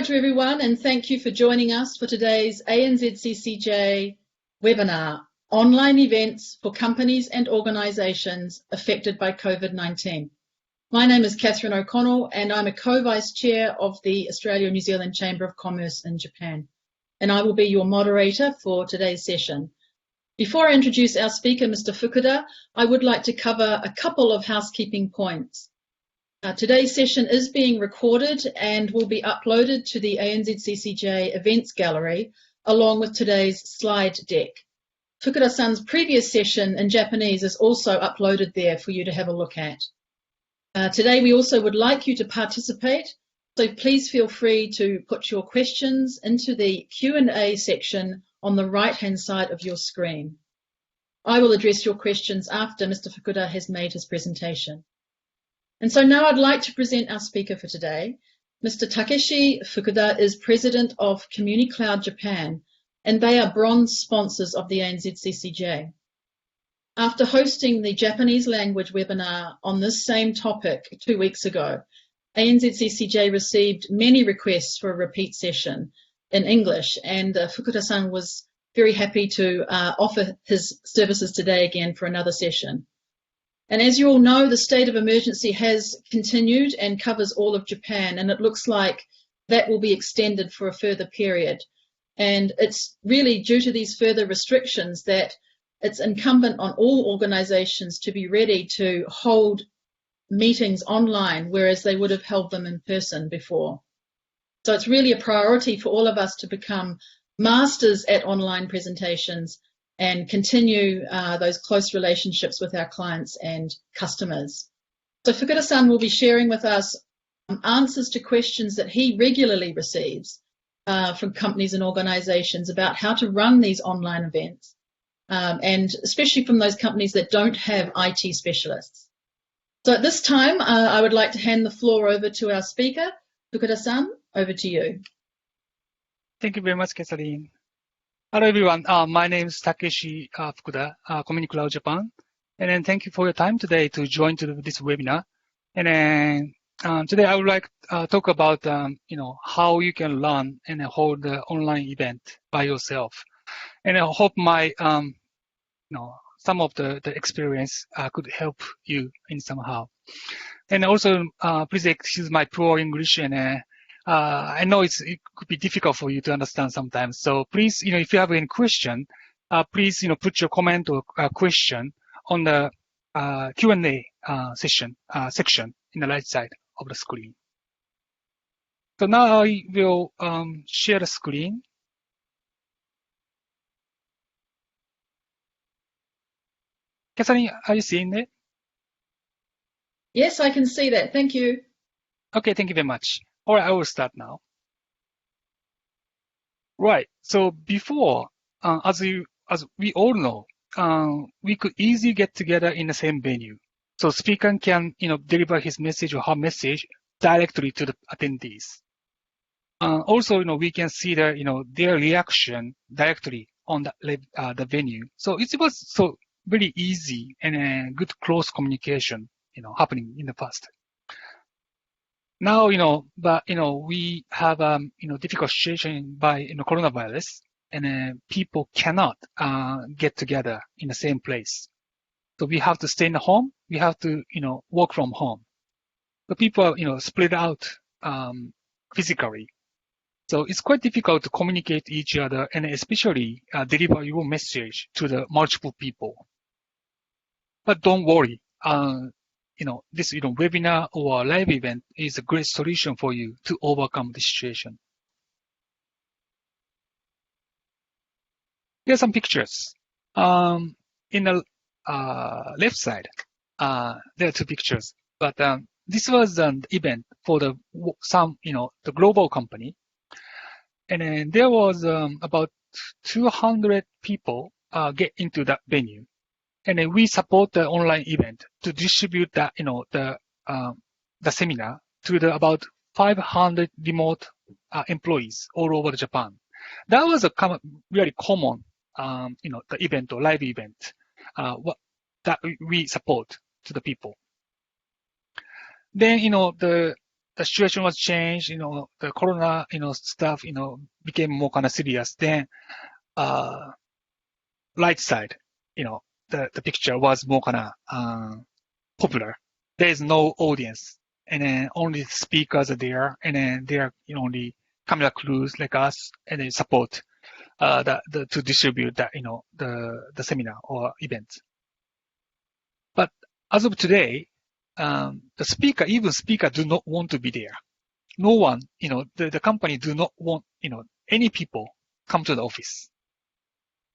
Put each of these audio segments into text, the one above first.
To everyone, and thank you for joining us for today's ANZCCJ Webinar, Online Events for Companies and Organisations Affected by COVID-19. My name is Catherine O'Connell and I'm a co-vice chair of the Australia-New Zealand Chamber of Commerce in Japan, and I will be your moderator for today's session. Before I introduce our speaker, Mr. Fukuda, I would like to cover a couple of housekeeping points. Today's session is being recorded and will be uploaded to the ANZCCJ Events Gallery along with today's slide deck. Fukuda-san's previous session in Japanese is also uploaded there for you to have a look at. Today we also would like you to participate, so please feel free to put your questions into the Q&A section on the right-hand side of your screen. I will address your questions after Mr. Fukuda has made his presentation. And so now I'd like to present our speaker for today. Mr. Takeshi Fukuda is president of Communicloud Japan, and they are bronze sponsors of the ANZCCJ. After hosting the Japanese language webinar on this same topic 2 weeks ago, ANZCCJ received many requests for a repeat session in English, and Fukuda-san was very happy to offer his services today again for another session. And as you all know, the state of emergency has continued and covers all of Japan, and it looks like that will be extended for a further period. And it's really due to these further restrictions that it's incumbent on all organisations to be ready to hold meetings online, whereas they would have held them in person before. So it's really a priority for all of us to become masters at online presentations and continue those close relationships with our clients and customers. So Fukuda-san will be sharing with us answers to questions that he regularly receives from companies and organisations about how to run these online events, and especially from those companies that don't have IT specialists. So at this time, I would like to hand the floor over to our speaker. Fukuda-san, over to you. Thank you very much, Catherine. Hello, everyone. My name is Takeshi Fukuda, Communicloud Japan. And then thank you for your time today to join to this webinar. And then today I would like to talk about, how you can learn and hold the online event by yourself. And I hope my, some of the experience could help you in somehow. And also, please excuse my poor English, and I know it could be difficult for you to understand sometimes. So please, if you have any question, please, put your comment or question on the Q&A section in the right side of the screen. So now I will share the screen. Catherine, are you seeing it? Yes, I can see that. Thank you. Okay, thank you very much. All right, I will start now. Right. So before, as we all know, we could easily get together in the same venue. So speaker can, deliver his message or her message directly to the attendees. Also, we can see their reaction directly on the venue. So it was so very easy and good close communication, happening in the past. Now, we have, difficult situation by, coronavirus, and people cannot get together in the same place. So we have to stay in the home. We have to, work from home. So people are, spread out physically. So it's quite difficult to communicate each other and especially deliver your message to the multiple people. But don't worry. This webinar or live event is a great solution for you to overcome the situation. Here are some pictures. In the left side, there are two pictures. But this was an event for the global company, and then there was about 200 people get into that venue. And then we support the online event to distribute that, the seminar to the about 500 remote employees all over Japan. That was a really common, the event or live event that we support to the people. Then, the the situation was changed, the corona, stuff, became more kind of serious, then, right side, the picture was more kind of, popular. There is no audience, and then only speakers are there, and then there are only camera crews like us, and they support to distribute that the seminar or event. But as of today, even speaker do not want to be there. No one, the company do not want any people come to the office.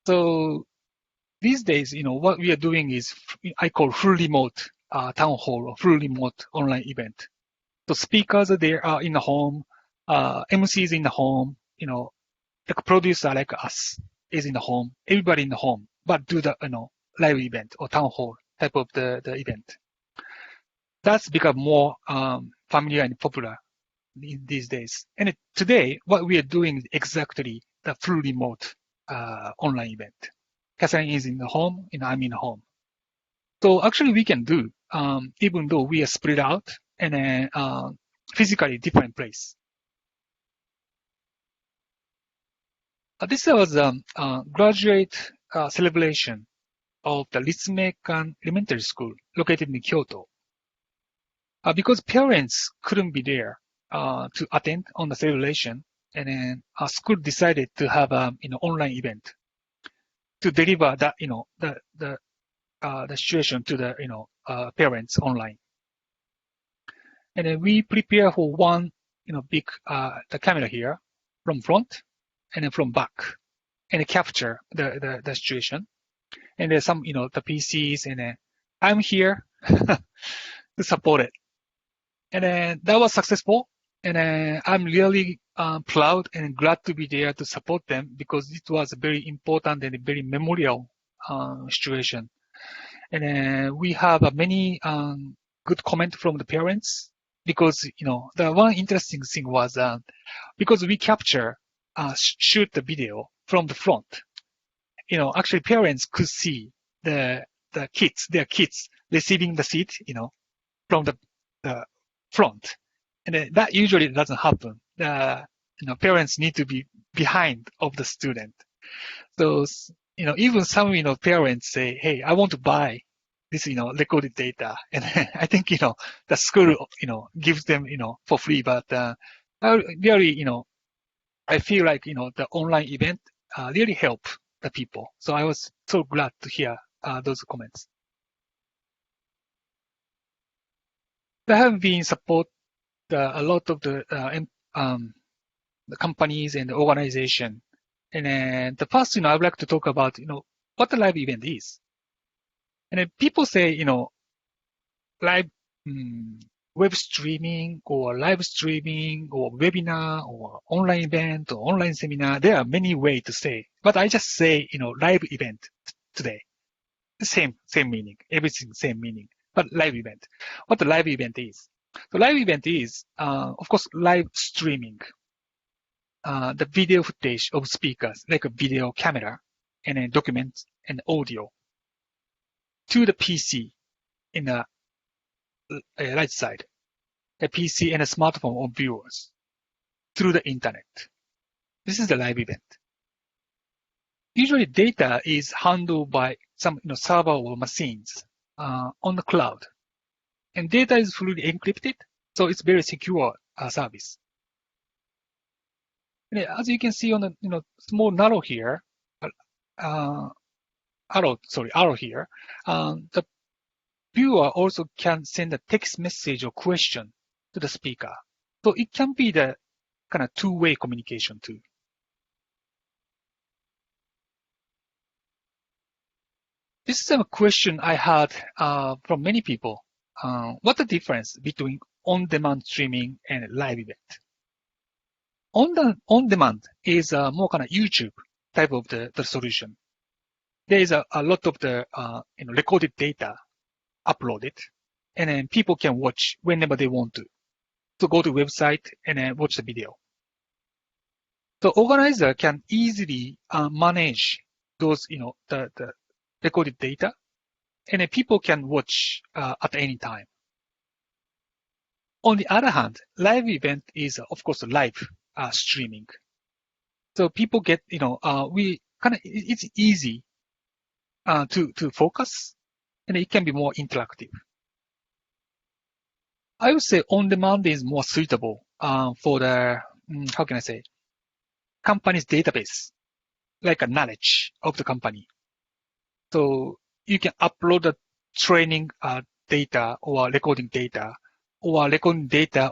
So these days, what we are doing is I call full remote town hall or full remote online event. So speakers are there in the home, MCs in the home, like producer like us is in the home, everybody in the home, but do the live event or town hall type of the event. That's become more familiar and popular these days. And today, what we are doing is exactly the full remote online event. Catherine is in the home, and I'm in the home. So actually, we can do even though we are spread out and physically different place. This was a graduate celebration of the Ritsumeikan Elementary School located in Kyoto. Because parents couldn't be there to attend on the celebration, and then our school decided to have online event to deliver that the situation to the parents online. And then we prepare for one big the camera here from front and then from back, and capture the situation. And there's some the PCs, and then I'm here to support it. And then that was successful. And then I'm really proud and glad to be there to support them, because it was a very important and a very memorial situation. And then we have many good comments from the parents, because the one interesting thing was because we shoot the video from the front. Actually parents could see their kids receiving the seat, from the front. And that usually doesn't happen. Parents need to be behind of the student. So, even some, parents say, hey, I want to buy this, recorded data. And I think, the school, gives them, for free. But, really, I feel like, the online event, really help the people. So I was so glad to hear, those comments. There have been support a lot of the companies and the organization. And then the first, I would like to talk about, what the live event is. And then people say, live web streaming or live streaming or webinar or online event or online seminar. There are many ways to say, but I just say, live event today. The same meaning, everything same meaning, but live event. What the live event is? The live event is, of course, live streaming. The video footage of speakers, like a video camera, and then documents and audio, to the PC in the right side, the PC and a smartphone of viewers through the internet. This is the live event. Usually data is handled by some server or machines on the cloud. And data is fully encrypted, so it's very secure service. And as you can see on the small arrow here, arrow here, the viewer also can send a text message or question to the speaker. So it can be the kind of two-way communication too. This is a question I had from many people. What's the difference between on-demand streaming and live event? On-demand is more kind of YouTube type of the solution. There is a lot of the recorded data uploaded, and then people can watch whenever they want to. So go to website and then watch the video. The organizer can easily manage those, the recorded data, and then people can watch at any time. On the other hand, live event is, of course, live streaming. So people get, it's easy to focus, and it can be more interactive. I would say on-demand is more suitable for the, how can I say, company's database, like a knowledge of the company. So you can upload the training data or recording data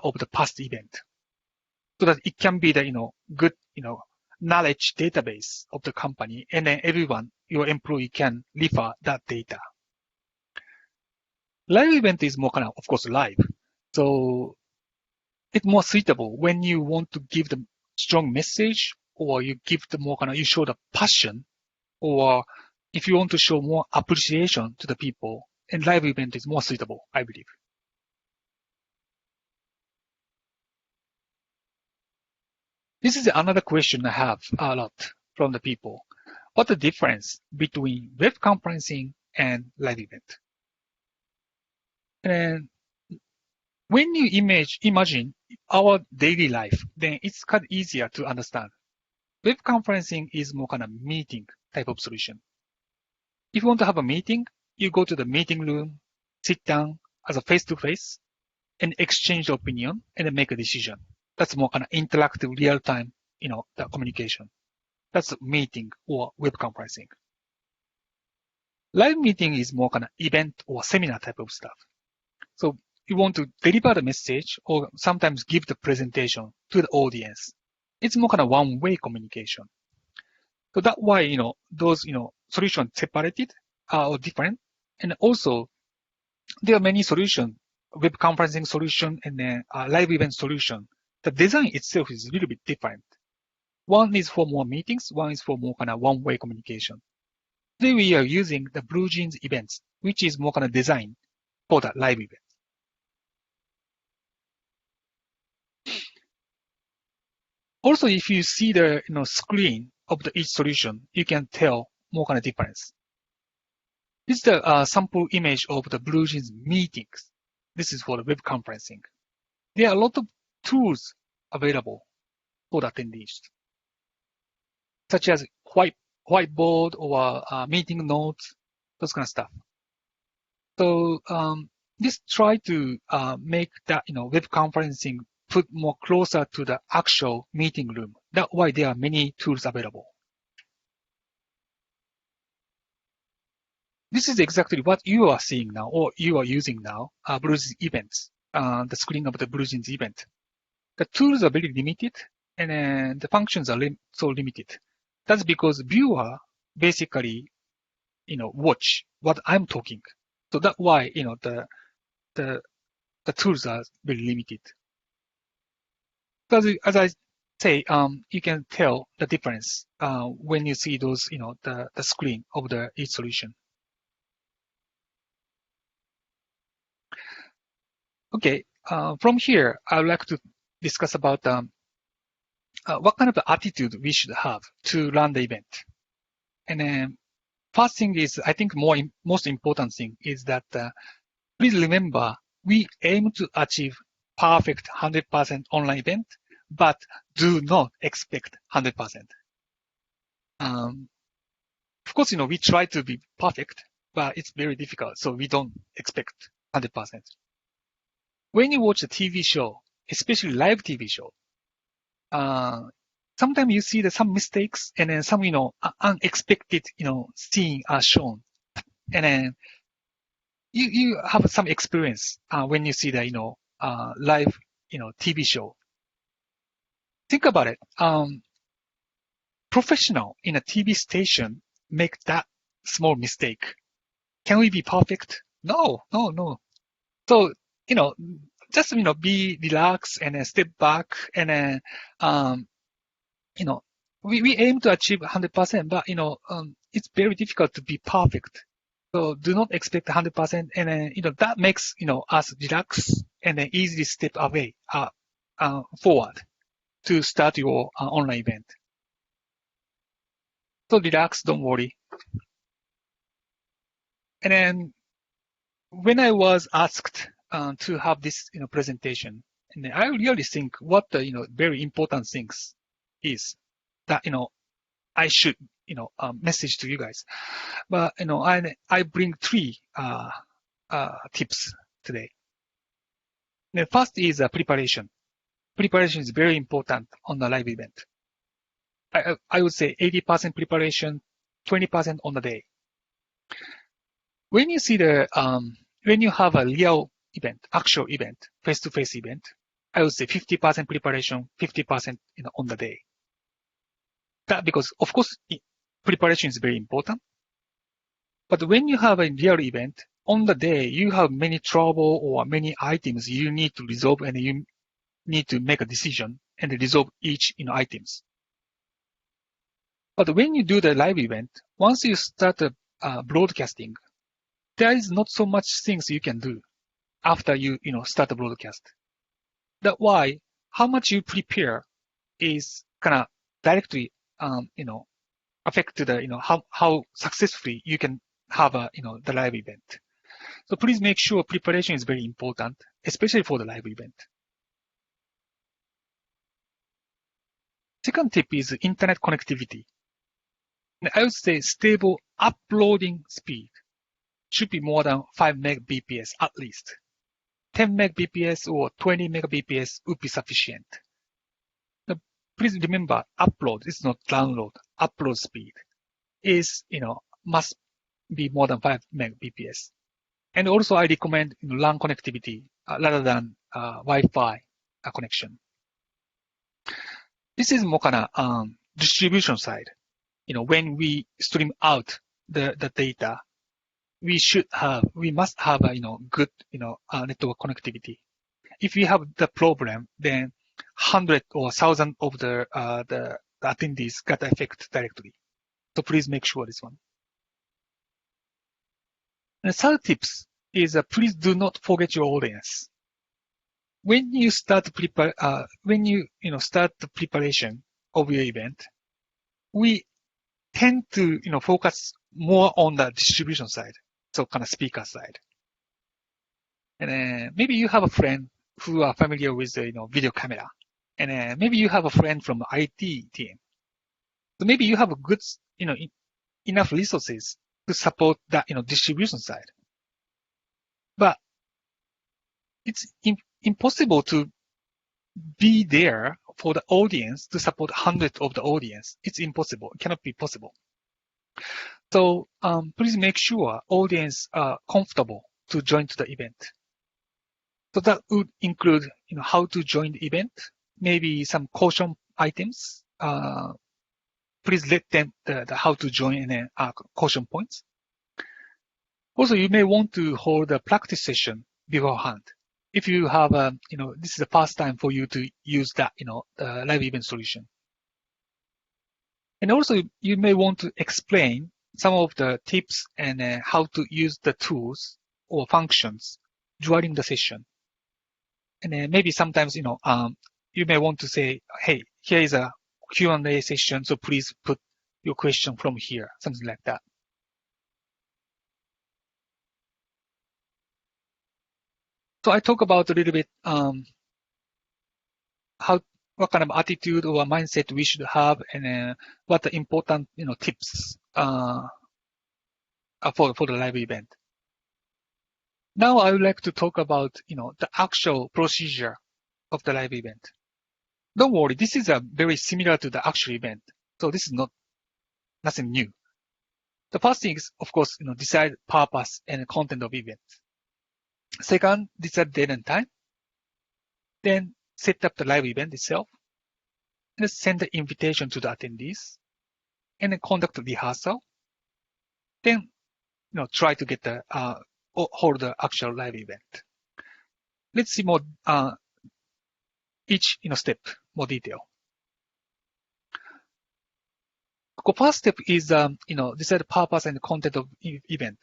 of the past event, so that it can be the good knowledge database of the company, and then everyone, your employee, can refer that data. Live event is more of course, live. So it's more suitable when you want to give the strong message, or you give the more you show the passion, or if you want to show more appreciation to the people, and live event is more suitable, I believe. This is another question I have a lot from the people. What's the difference between web conferencing and live event? And when you imagine our daily life, then it's kind of easier to understand. Web conferencing is more meeting type of solution. If you want to have a meeting, you go to the meeting room, sit down as a face-to-face, and exchange opinion, and then make a decision. That's more interactive, real-time, the communication. That's meeting or web conferencing. Live meeting is more event or seminar type of stuff. So you want to deliver the message or sometimes give the presentation to the audience. It's more one-way communication. So that's why, those, solutions separated or different. And also, there are many solutions, web conferencing solution and then live event solution. The design itself is a little bit different. One is for more meetings, one is for more one-way communication. Today we are using the Blue Jeans events, which is more design for the live event. Also, if you see the screen of each solution, you can tell more difference. This is the sample image of the Blue Jeans meetings. This is for the web conferencing. There are a lot of tools available for the attendees, such as whiteboard or meeting notes, those kind of stuff. So this try to make that web conferencing put more closer to the actual meeting room. That's why there are many tools available. This is exactly what you are seeing now, or you are using now, Blue Jeans events, the screen of the Blue Jeans event. The tools are very limited, and then the functions are so limited. That's because viewer basically, watch what I'm talking. So that's why, the tools are very limited. As I say, you can tell the difference when you see those, the screen of each solution. Okay, from here, I would like to discuss about what kind of attitude we should have to run the event. And then first thing is, I think most important thing is that please remember, we aim to achieve perfect 100% online event, but do not expect 100%. Of course, we try to be perfect, but it's very difficult, so we don't expect 100%. When you watch a TV show, especially live TV show, sometimes you see some mistakes and then some, unexpected, scene are shown. And then you have some experience when you see the, live, TV show. Think about it. Professional in a TV station make that small mistake. Can we be perfect? No. So, just, be relaxed and then step back and then, we aim to achieve 100%, but, it's very difficult to be perfect. So do not expect 100%, and then, that makes, us relax and then easily step away, forward to start your online event. So relax, don't worry. And then when I was asked to have this, presentation. And I really think what the, very important things is that, I should, message to you guys. But, I bring three, tips today. The first is preparation. Preparation is very important on the live event. I would say 80% preparation, 20% on the day. When you see when you have a real event, actual event, face-to-face event, I would say 50% preparation, 50%, on the day. That because, of course, preparation is very important. But when you have a real event, on the day, you have many trouble or many items you need to resolve, and you need to make a decision and resolve each, items. But when you do the live event, once you start broadcasting, there is not so much things you can do after you, start the broadcast. That's why how much you prepare is kind of directly, affect the, how successfully you can have a, the live event. So please make sure preparation is very important, especially for the live event. Second tip is internet connectivity. I would say stable uploading speed should be more than 5 Mbps at least. 10 Mbps or 20 Mbps would be sufficient. Now, please remember, upload is not download. Upload speed is, must be more than 5 Mbps. And also, I recommend LAN connectivity rather than Wi-Fi connection. This is more kind of distribution side. When we stream out the data, we must have a, good, network connectivity. If we have the problem, then 100 or 1,000 of the attendees got affected directly. So please make sure this one. And the third tips is please do not forget your audience. When you start start the preparation of your event, we tend to, focus more on the distribution side. So kind of speaker side. And maybe you have a friend who are familiar with the, video camera. And maybe you have a friend from the IT team. So maybe you have a good, enough resources to support that, distribution side. But it's impossible to be there for the audience to support hundreds of the audience. It's impossible. It cannot be possible. So please make sure audience are comfortable to join to the event. So that would include, how to join the event, maybe some caution items. Please let them how to join and caution points. Also, you may want to hold a practice session beforehand. If you have, this is the first time for you to use that, the live event solution. And also, you may want to explain some of the tips and how to use the tools or functions during the session. And maybe sometimes, you may want to say, hey, here is a Q&A session, so please put your question from here, something like that. So I talk about a little bit what kind of attitude or mindset we should have, and what the important tips for the live event. Now I would like to talk about the actual procedure of the live event. Don't worry, this is very similar to the actual event, so this is nothing new. The first thing is, of course, decide purpose and content of event. Second, decide date and time. Then set up the live event itself. And send the invitation to the attendees. And then conduct the rehearsal. Then, try to get hold the actual live event. Let's see more each step, more detail. First step is decide the purpose and content of event.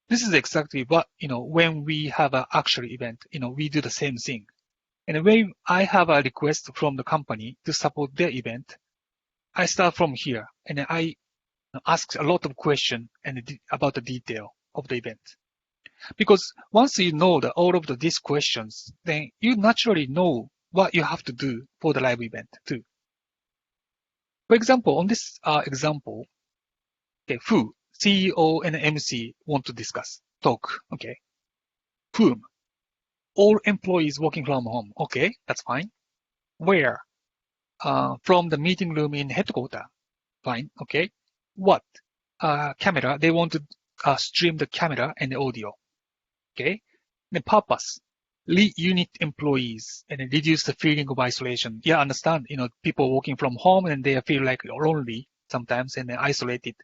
This is exactly what, when we have an actual event, we do the same thing. And when I have a request from the company to support their event, I start from here and I ask a lot of questions about the detail of the event. Because once you know all of these questions, then you naturally know what you have to do for the live event too. For example, on this example, okay, who, CEO and MC want to talk, okay. Whom? All employees working from home, okay, that's fine. Where? From the meeting room in headquarters, fine, okay. What? Camera, they want to stream the camera and the audio, okay. The purpose, lead unit employees and reduce the feeling of isolation. Yeah, understand, people working from home and they feel like lonely sometimes and isolated.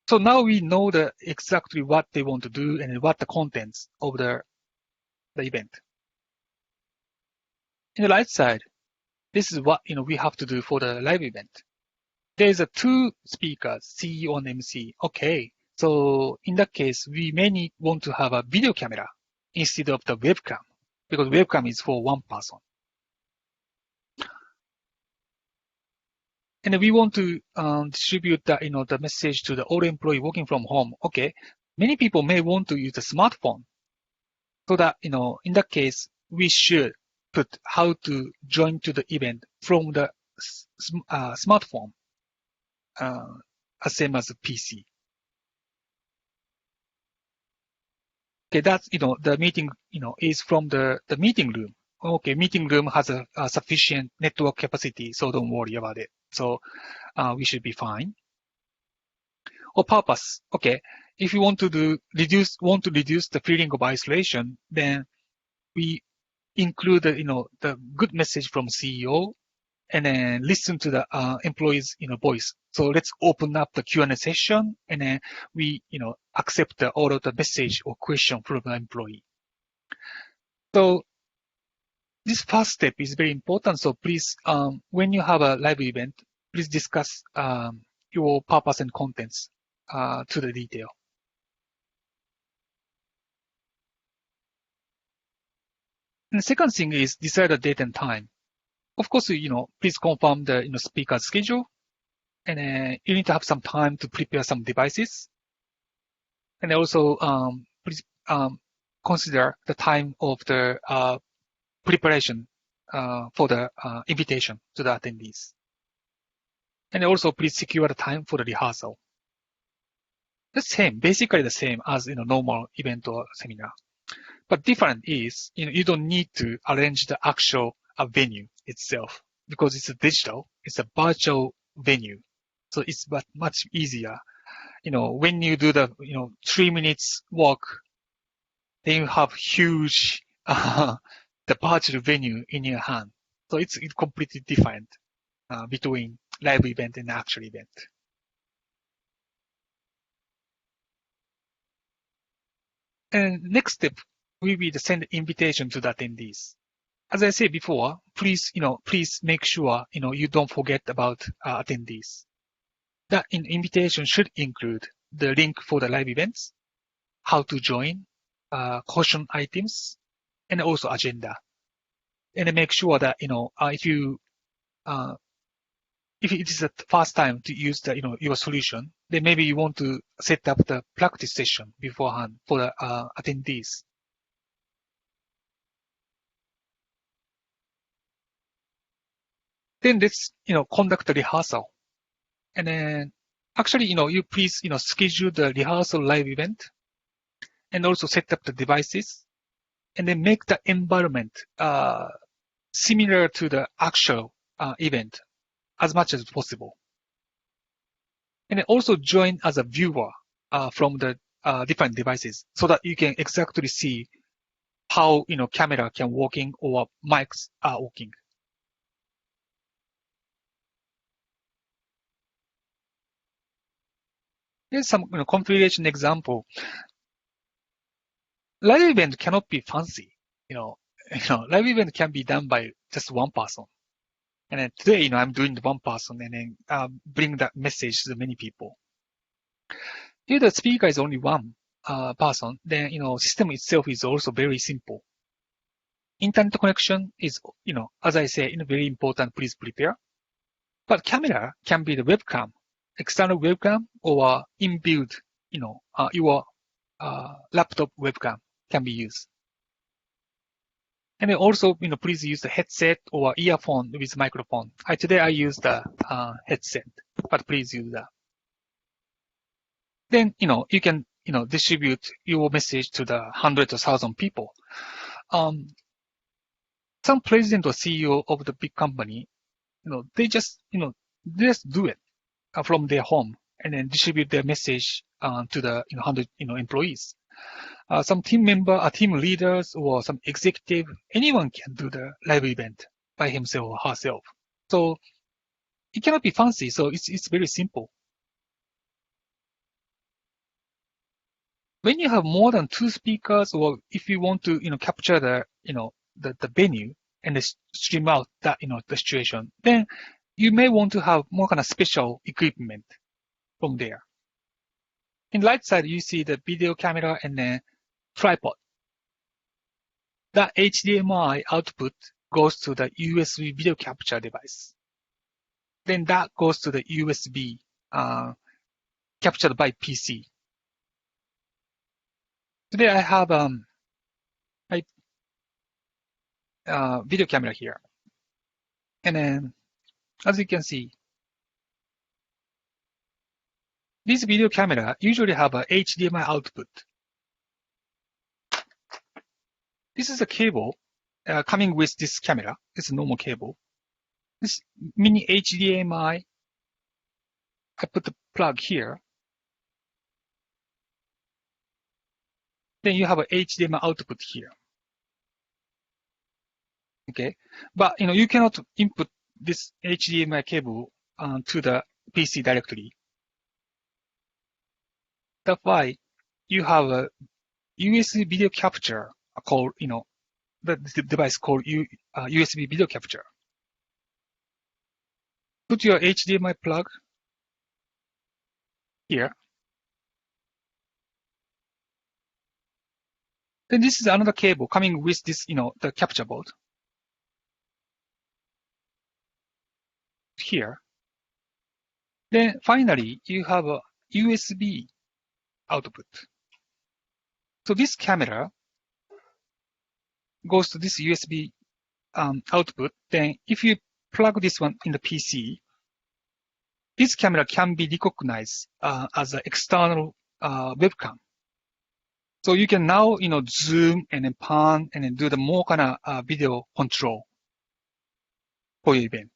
So now we know exactly what they want to do and what the contents of the event. In the right side, this is what we have to do for the live event. There's two speakers, CEO and MC. Okay, so in that case, we may want to have a video camera instead of the webcam, because webcam is for one person. And we want to distribute the message to the all employee working from home. Okay, many people may want to use a smartphone. So that, in that case, we should put how to join to the event from the smartphone, same as a PC. Okay, that's, the meeting, is from the meeting room. Okay, meeting room has a sufficient network capacity, so don't worry about it. So we should be fine. Or purpose, okay. If you want to reduce the feeling of isolation, then we include the good message from CEO and then listen to the employees voice. So let's open up the Q&A session and then we accept all of the message or question from the employee. So this first step is very important. So please, when you have a live event, please discuss your purpose and contents to the detail. And the second thing is decide the date and time. Of course, please confirm the speaker's schedule, and you need to have some time to prepare some devices. And also, please consider the time of the preparation for the invitation to the attendees. And also, please secure the time for the rehearsal. The same, basically the same as normal event or seminar. But different is, you don't need to arrange the actual venue itself because it's a digital, it's a virtual venue. So it's much easier. When you do the, 3 minutes walk, then you have huge, the virtual venue in your hand. So it's completely different between live event and actual event. And next step will be to send invitation to the attendees. As I said before, please make sure, you don't forget about attendees. That invitation should include the link for the live events, how to join, caution items, and also agenda. And make sure that, if it is the first time to use your solution, then maybe you want to set up the practice session beforehand for the attendees. Then let's, conduct a rehearsal. And then actually, you please, schedule the rehearsal live event and also set up the devices and then make the environment similar to the actual event as much as possible. And then also join as a viewer from the different devices so that you can exactly see how, camera can working or mics are working. Here's some configuration example. Live event cannot be fancy. Live event can be done by just one person. And then today, I'm doing the one person and then bring that message to many people. If the speaker is only one person, then, system itself is also very simple. Internet connection is, as I say, very important, please prepare. But camera can be the webcam, external webcam or inbuilt, your laptop webcam can be used. And then also, please use the headset or earphone with microphone. Today I use the headset, but please use that. Then, you can, distribute your message to the hundreds of thousands of people. Some president or CEO of the big company, they just do it from their home and then distribute their message to the 100 employees. Some team member, team leaders, or some executive, anyone can do the live event by himself or herself. So it cannot be fancy. So it's very simple. When you have more than 2 speakers, or if you want to capture the the venue and stream out that the situation, then you may want to have more kind of special equipment from there. In the right side, you see the video camera and then tripod. That HDMI output goes to the USB video capture device. Then that goes to the USB captured by PC. Today I have video camera here. And then, as you can see, this video camera usually have a HDMI output. This is a cable coming with this camera. It's a normal cable. This mini HDMI, I put the plug here. Then you have a HDMI output here. Okay, but you cannot input this HDMI cable to the PC directly. That's why you have a USB video capture called, the device called USB video capture. Put your HDMI plug here. Then this is another cable coming with this, the capture board. Here. Then finally, you have a USB output. So this camera goes to this USB output. Then if you plug this one in the PC, this camera can be recognized as an external webcam. So you can now, zoom and then pan and then do the more kind of video control for your event.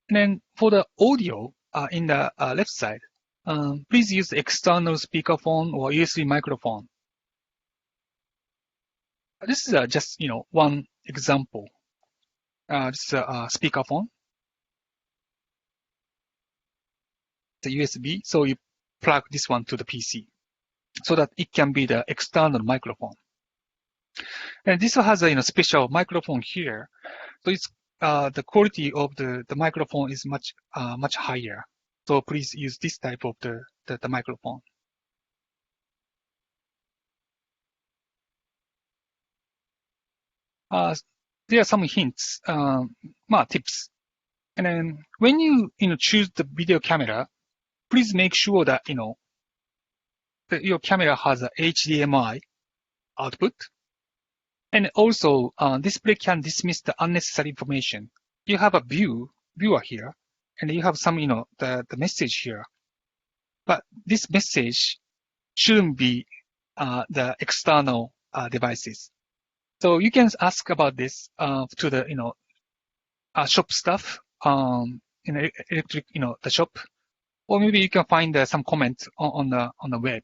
And then for the audio in the left side, please use the external speakerphone or USB microphone. This is just, one example. This is a speakerphone. The USB, so you plug this one to the PC so that it can be the external microphone. And this one has a special microphone here. So it's the quality of the microphone is much higher. So please use this type of the microphone. There are some hints, tips. And then when you choose the video camera, please make sure that that your camera has a HDMI output. And also, display can dismiss the unnecessary information. You have a viewer here, and you have some, the message here. But this message shouldn't be the external devices. So you can ask about this to the, shop staff, electric, the shop, or maybe you can find some comments on the web.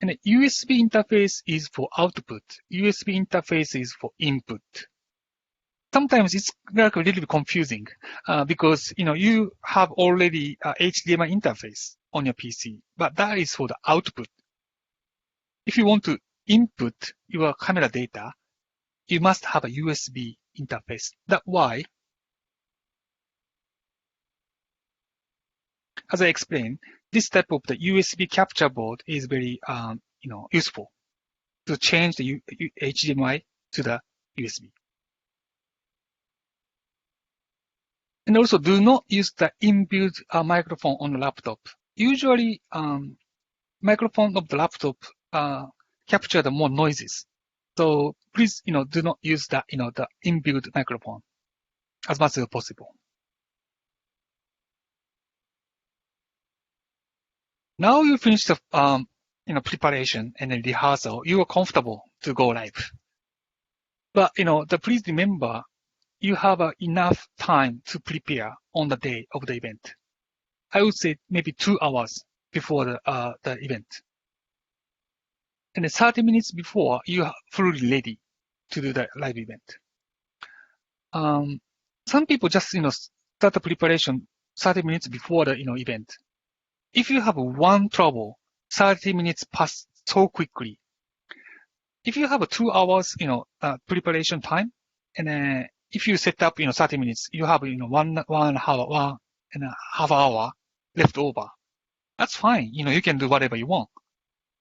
And the USB interface is for output. USB interface is for input. Sometimes it's like a little bit confusing because you have already HDMI interface on your PC, but that is for the output. If you want to input your camera data, you must have a USB interface. That's why, as I explained, this type of the USB capture board is very, useful to change the HDMI to the USB. And also do not use the inbuilt microphone on the laptop. Usually, microphone of the laptop capture the more noises. So please, do not use that, the inbuilt microphone as much as possible. Now you finish the, preparation and then rehearsal. You are comfortable to go live. But, please remember, you have enough time to prepare on the day of the event. I would say maybe 2 hours before the event. And then 30 minutes before, you are fully ready to do the live event. Some people just, start the preparation 30 minutes before the, event. If you have one trouble, 30 minutes pass so quickly. If you have 2 hours, preparation time, and then if you set up, 30 minutes, you have, one and a half hour left over. That's fine. You can do whatever you want.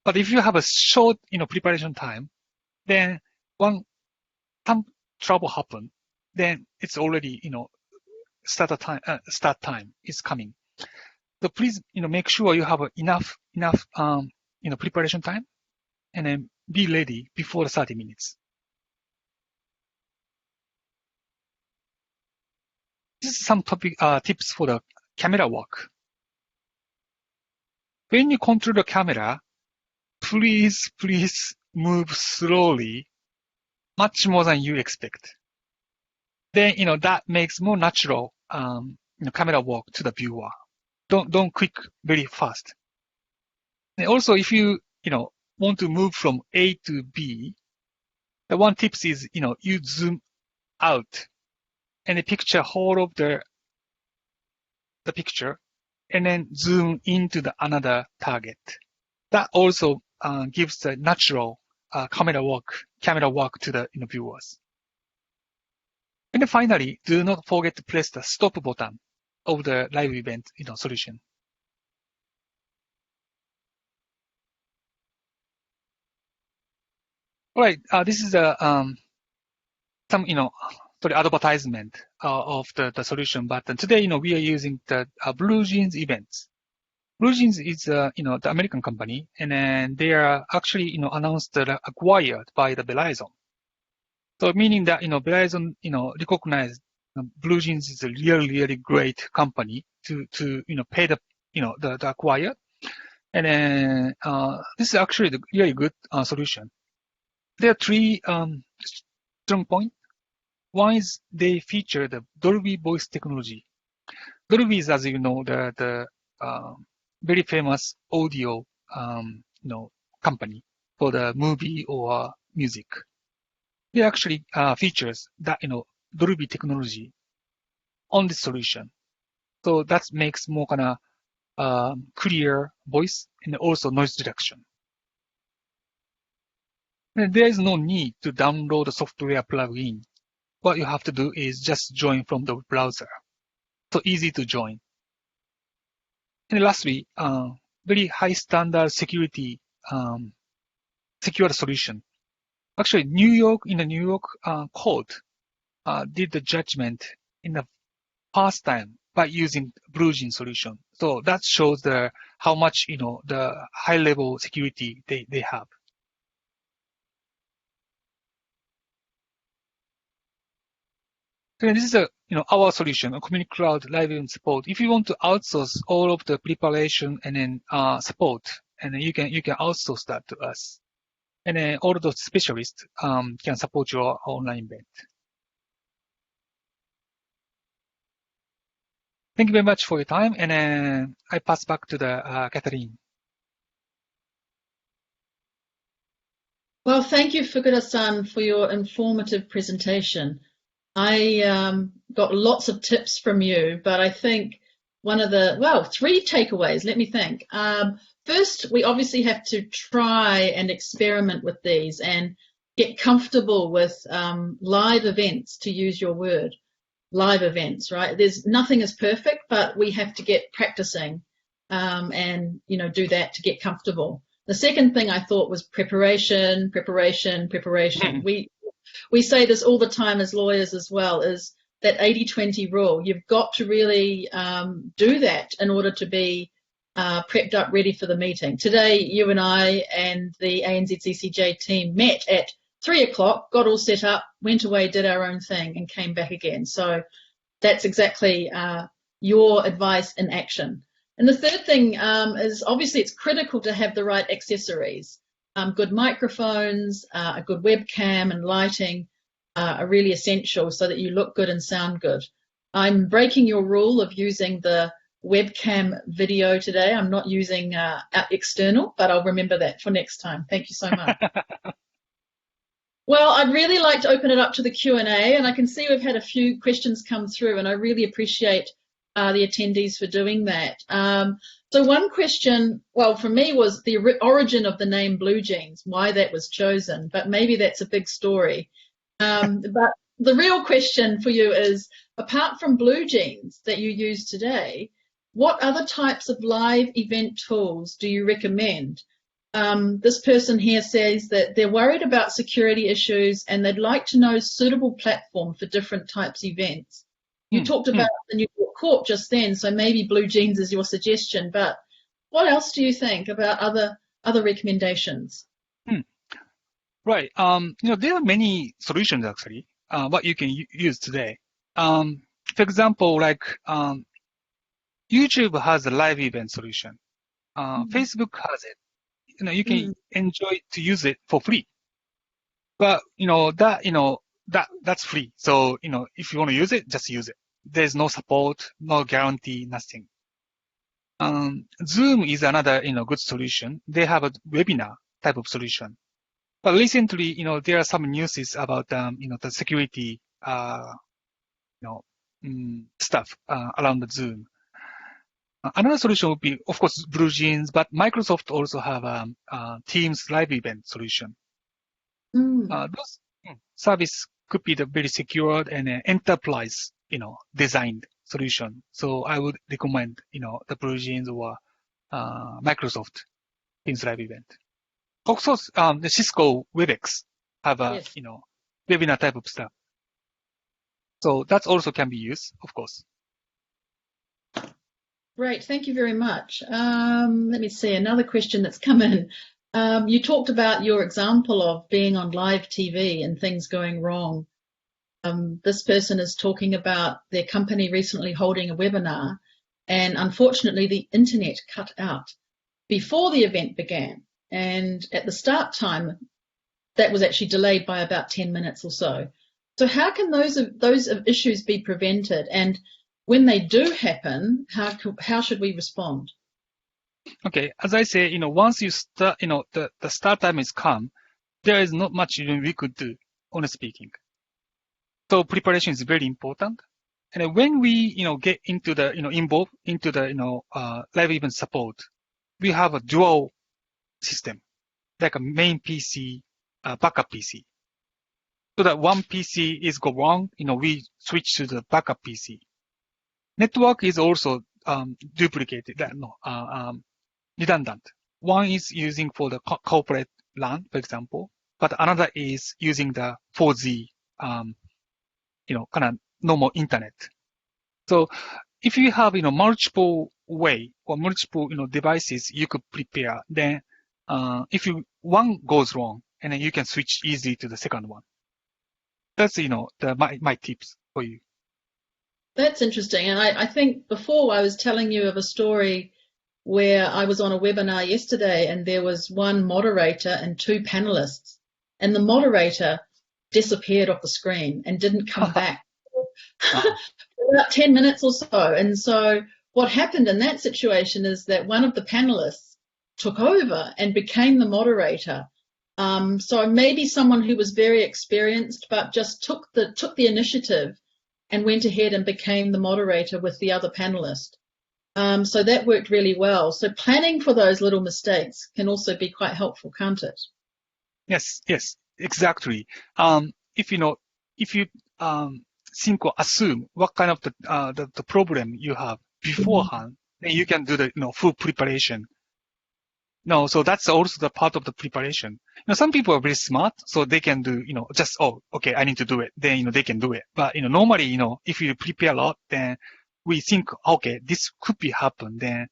But if you have a short, preparation time, then some trouble happen, then it's already, start time is coming. So please, make sure you have enough, preparation time, and then be ready before the 30 minutes. This is some tips for the camera work. When you control the camera, please move slowly, much more than you expect. Then, that makes more natural, camera work to the viewer. Don't click very fast. And also, if you, want to move from A to B, the one tips is, you zoom out and picture whole of the picture and then zoom into the another target. That also gives the natural camera work to the viewers. And then finally, do not forget to press the stop button of the live event solution. All right, this is some sort of advertisement of the solution. But today, we are using the Blue Jeans events. Blue Jeans is, the American company, and then they are actually, announced acquired by the Verizon. So meaning that, Verizon, recognized Blue Jeans is a really great company to pay the, the acquired. And then, this is actually the really good solution. There are 3 strong points. One is they feature the Dolby voice technology. Dolby is, as you know, the very famous audio, company for the movie or music. They actually features that, Dolby technology on this solution. So that makes more kind of clear voice and also noise reduction. And there is no need to download the software plugin. What you have to do is just join from the browser. So easy to join. And lastly, very high standard security, secure solution. Actually, in the New York court, did the judgment in the first time by using Blue Jeans solution. So that shows how much, the high level security they have. And this is our solution, a Communicloud Live Event Support. If you want to outsource all of the preparation and then support, and then you can outsource that to us. And then all of those specialists can support your online event. Thank you very much for your time, and then I pass back to the Catherine. Well, thank you, Fukuda-san, for your informative presentation. I got lots of tips from you, but I think 3 takeaways. Let me think. First, we obviously have to try and experiment with these and get comfortable with live events, to use your word, live events, right? Nothing is perfect, but we have to get practicing and, do that to get comfortable. The second thing I thought was preparation. We say this all the time as lawyers as well, is that 80-20 rule. You've got to really do that in order to be prepped up, ready for the meeting. Today, you and I and the ANZCCJ team met at 3 o'clock, got all set up, went away, did our own thing, and came back again. So that's exactly your advice in action. And the third thing is obviously it's critical to have the right accessories. Good microphones, a good webcam and lighting are really essential so that you look good and sound good. I'm breaking your rule of using the webcam video today. I'm not using external, but I'll remember that for next time. Thank you so much. Well, I'd really like to open it up to the Q&A, and I can see we've had a few questions come through, and I really appreciate the attendees for doing that. So one question, well, for me was the origin of the name Blue Jeans, why that was chosen, but maybe that's a big story. But the real question for you is, apart from Blue Jeans that you use today, what other types of live event tools do you recommend? This person here says that they're worried about security issues and they'd like to know a suitable platform for different types of events. You talked about the New York Court just then, so maybe Blue Jeans is your suggestion, but what else do you think about other recommendations? Right. There are many solutions actually, what you can use today. For example, like, YouTube has a live event solution. Facebook has it. You can enjoy to use it for free. But, that's free. So, if you want to use it, just use it. There's no support, no guarantee, nothing. Zoom is another, good solution. They have a webinar type of solution. But recently, there are some news about, the security, stuff, around the Zoom. Another solution would be, of course, Blue Jeans, but Microsoft also have Teams live event solution. Those service could be the very secured and enterprise, designed solution. So I would recommend, the Blue Jeans or Microsoft Teams live event. Also, the Cisco WebEx have a, webinar type of stuff. So that also can be used, of course. Great, thank you very much. Let me see, another question that's come in. You talked about your example of being on live TV and things going wrong. This person is talking about their company recently holding a webinar, and unfortunately the internet cut out before the event began. And at the start time, that was actually delayed by about 10 minutes or so. So how can those issues be prevented? And when they do happen, how should we respond? Okay, as I say, once you start, the start time is come, there is not much even we could do, honestly speaking. So preparation is very important. And when we, get into the, involved into the, live event support, we have a dual system, like a main PC, backup PC. So that one PC is go wrong, we switch to the backup PC. Network is also duplicated, redundant. One is using for the corporate LAN, for example, but another is using the 4G, kind of normal internet. So if you have, multiple way or multiple, devices you could prepare, then if one goes wrong, and then you can switch easily to the second one. That's, my tips for you. That's interesting. And I think before I was telling you of a story where I was on a webinar yesterday and there was one moderator and two panelists, and the moderator disappeared off the screen and didn't come back for about 10 minutes or so. And so what happened in that situation is that one of the panelists took over and became the moderator. So maybe someone who was very experienced but just took the initiative and went ahead and became the moderator with the other panelist. So that worked really well. So planning for those little mistakes can also be quite helpful, can't it? Yes, exactly. If you think or assume what kind of the problem you have beforehand, then you can do the full preparation. No, so that's also the part of the preparation. Some people are very smart, so they can do, just, oh, okay, I need to do it. Then, they can do it. But, normally, if you prepare a lot, then we think, okay, this could be happen. Then,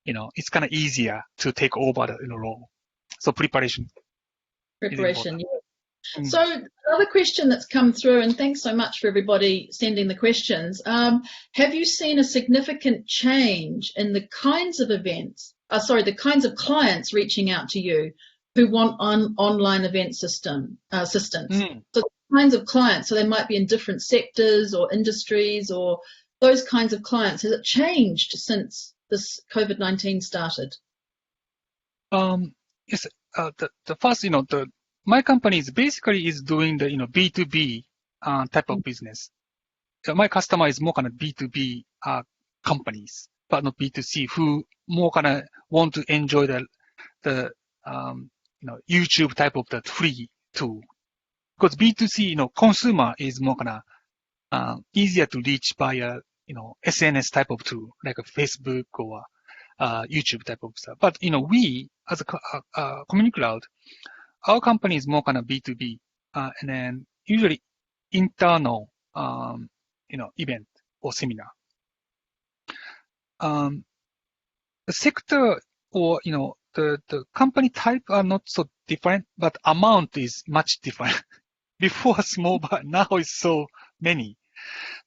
it's kind of easier to take over the role. So preparation. Preparation, yeah. So another question that's come through, and thanks so much for everybody sending the questions. Have you seen a significant change in the kinds of events, the kinds of clients reaching out to you who want online event assistance? So the kinds of clients, so they might be in different sectors or industries or those kinds of clients. Has it changed since this COVID-19 started? Yes, the first, my company is basically doing the, B2B, type of business. So my customer is more kind of B2B, companies, but not B2C, who more kind of want to enjoy the, YouTube type of the free tool. Because B2C, consumer is more kind of, easier to reach by a, SNS type of tool, like a Facebook or, YouTube type of stuff. But, we, as a Communicloud, our company is more kind of B2B, and then usually internal, event or seminar. The sector or, the company type are not so different, but amount is much different. Before small, but now it's so many.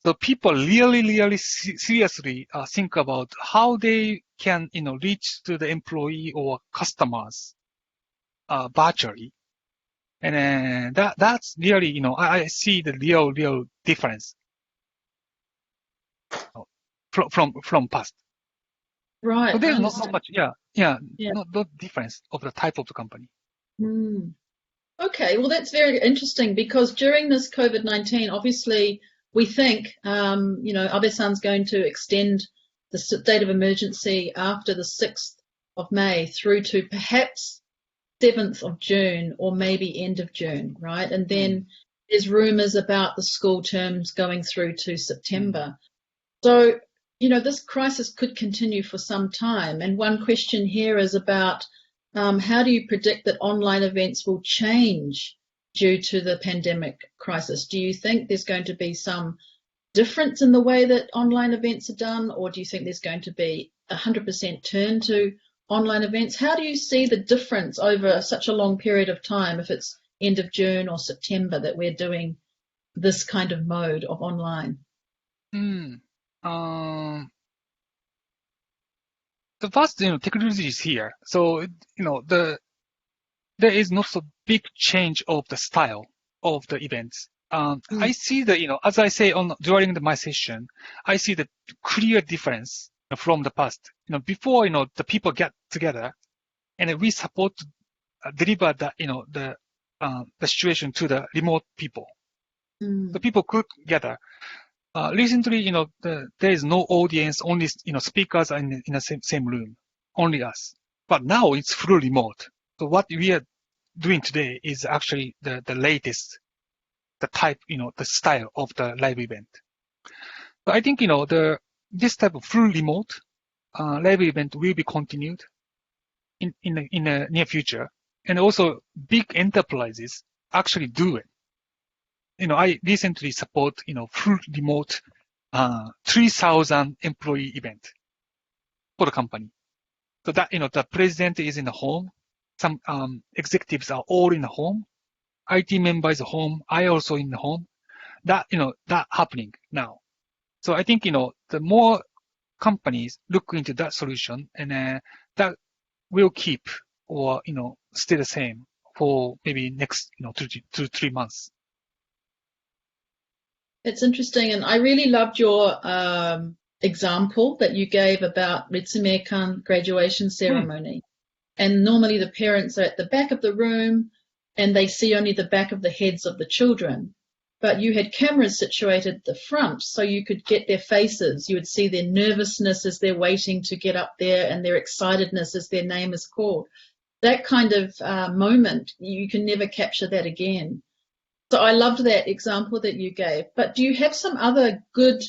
So people really seriously think about how they can, reach to the employee or customers virtually. And that's really, I see the real difference from past. Right. So there's not much, not difference of the type of the company. Okay, well, that's very interesting because during this COVID-19, obviously, we think, Abe-san's going to extend the state of emergency after the 6th of May through to perhaps 7th of June or maybe end of June, right? And then there's rumors about the school terms going through to September. So, this crisis could continue for some time. And one question here is about how do you predict that online events will change due to the pandemic crisis? Do you think there's going to be some difference in the way that online events are done, or do you think there's going to be 100% turn to online events? How do you see the difference over such a long period of time, if it's end of June or September, that we're doing this kind of mode of online? The first, technology is here. So, there is not so big change of the style of the events. I see the, as I say during my session, I see the clear difference from the past. Before, the people get together and we support deliver the situation to the remote people. The people could gather. Recently, there is no audience, only, speakers are in the same room, only us. But now it's full remote. So what we are doing today is actually the latest, the type, the style of the live event. But I think, this type of full remote, live event will be continued in the near future. And also big enterprises actually do it. I recently support, full remote, 3,000 employee event for the company. So that, the president is in the home. Some, executives are all in the home. IT member is home. I also in the home. That, that happening now. So I think, the more companies look into that solution and, that will keep or, stay the same for maybe next, 2 to 3 months. It's interesting, and I really loved your example that you gave about Ritsume-kan graduation ceremony. And normally the parents are at the back of the room and they see only the back of the heads of the children. But you had cameras situated at the front so you could get their faces. You would see their nervousness as they're waiting to get up there and their excitedness as their name is called. That kind of moment, you can never capture that again. So I loved that example that you gave. But do you have some other good,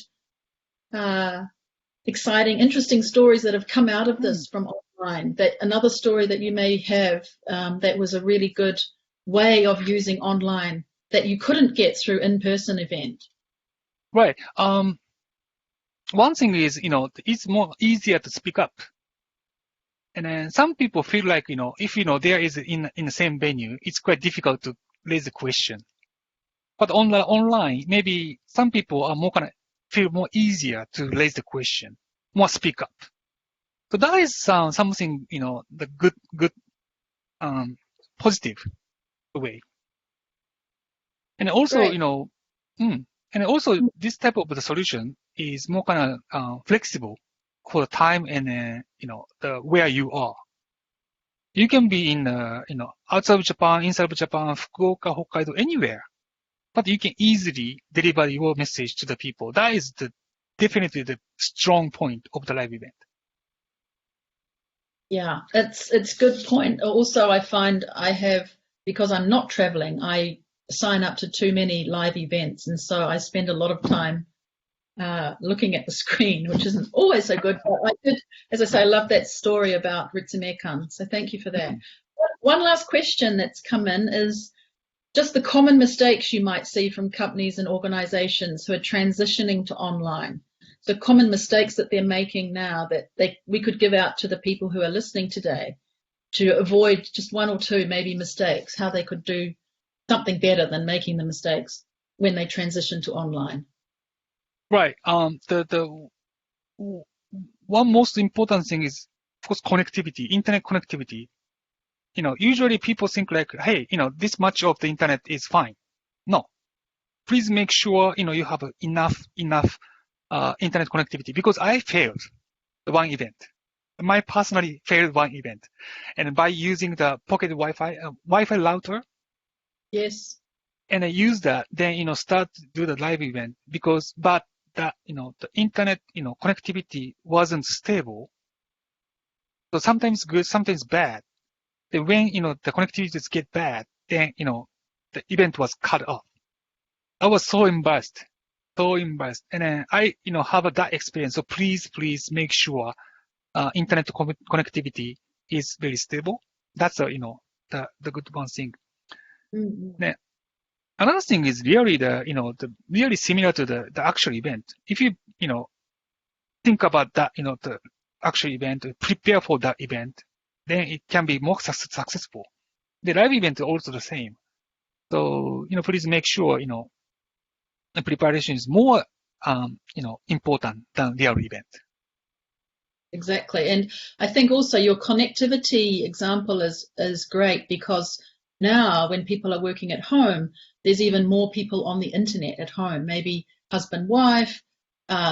exciting, interesting stories that have come out of this from online. That another story that you may have that was a really good way of using online that you couldn't get through in-person event. Right. One thing is, it's more easier to speak up. And then some people feel like, if, there is in the same venue, it's quite difficult to raise a question. But online, maybe some people are more feel more easier to raise the question, more speak up. So that is something, the good, positive way. And also, Great. and also this type of the solution is more flexible for the time and, the where you are. You can be in, outside of Japan, inside of Japan, Fukuoka, Hokkaido, anywhere. But you can easily deliver your message to the people. That is definitely the strong point of the live event. Yeah, it's good point. Also, I find because I'm not traveling, I sign up to too many live events, and so I spend a lot of time looking at the screen, which isn't always so good. But I did, as I say, I love that story about Ritsume-kan, so thank you for that. One last question that's come in is just the common mistakes you might see from companies and organizations who are transitioning to online. So common mistakes that they're making now that we could give out to the people who are listening today to avoid just one or two maybe mistakes, how they could do something better than making the mistakes when they transition to online. Right. The one most important thing is, of course, connectivity, internet connectivity. Usually people think like, hey, this much of the internet is fine. No. Please make sure, you have enough internet connectivity, because I failed one event. I personally failed one event. And by using the pocket Wi-Fi router. Yes. And I use that, then, start to do the live event but the internet, connectivity wasn't stable. So sometimes good, sometimes bad. Then when, the connectivity get bad, then, the event was cut off. I was so embarrassed. And then I, have that experience. So please make sure, internet connectivity is very stable. That's, the good one thing. Mm-hmm. Then another thing is really the really similar to the actual event. If you, think about that, the actual event, prepare for that event, then it can be more successful. The live event is also the same. So, please make sure, the preparation is more, important than real event. Exactly. And I think also your connectivity example is great, because now when people are working at home, there's even more people on the internet at home, maybe husband, wife,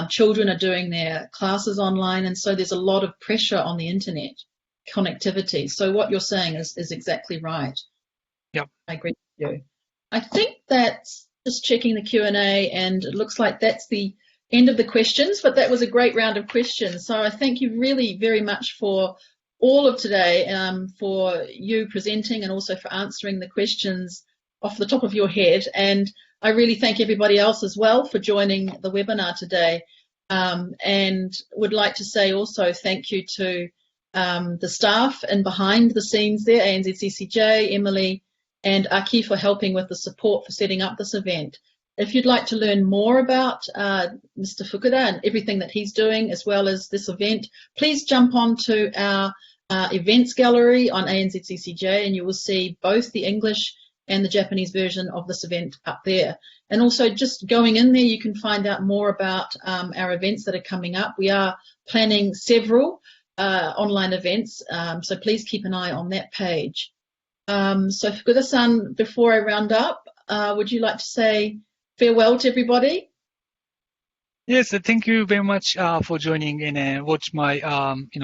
children are doing their classes online. And so there's a lot of pressure on the internet connectivity. So what you're saying is exactly right. Yep. I agree with you. I think that's just checking the Q&A, and it looks like that's the end of the questions, but that was a great round of questions. So I thank you really very much for all of today, for you presenting and also for answering the questions off the top of your head. And I really thank everybody else as well for joining the webinar today. And would like to say also thank you to the staff and behind the scenes there, ANZCCJ, Emily and Aki, for helping with the support for setting up this event. If you'd like to learn more about Mr. Fukuda and everything that he's doing, as well as this event, please jump onto our events gallery on ANZCCJ, and you will see both the English and the Japanese version of this event up there. And also just going in there, you can find out more about our events that are coming up. We are planning several online events, so please keep an eye on that page. So Fukuda-san, before I round up, would you like to say farewell to everybody? Yes, thank you very much for joining and watch my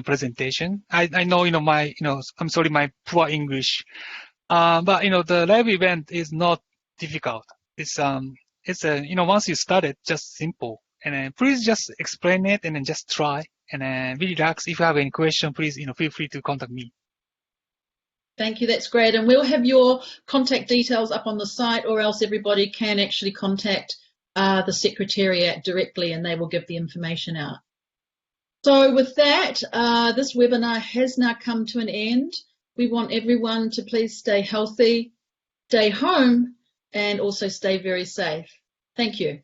presentation. I know I'm sorry my poor English, but the live event is not difficult. It's once you start it, just simple. And please just explain it and then just try and be relaxed. If you have any question, please feel free to contact me. Thank you, that's great. And we'll have your contact details up on the site, or else everybody can actually contact the Secretariat directly and they will give the information out. So with that, this webinar has now come to an end. We want everyone to please stay healthy, stay home, and also stay very safe. Thank you.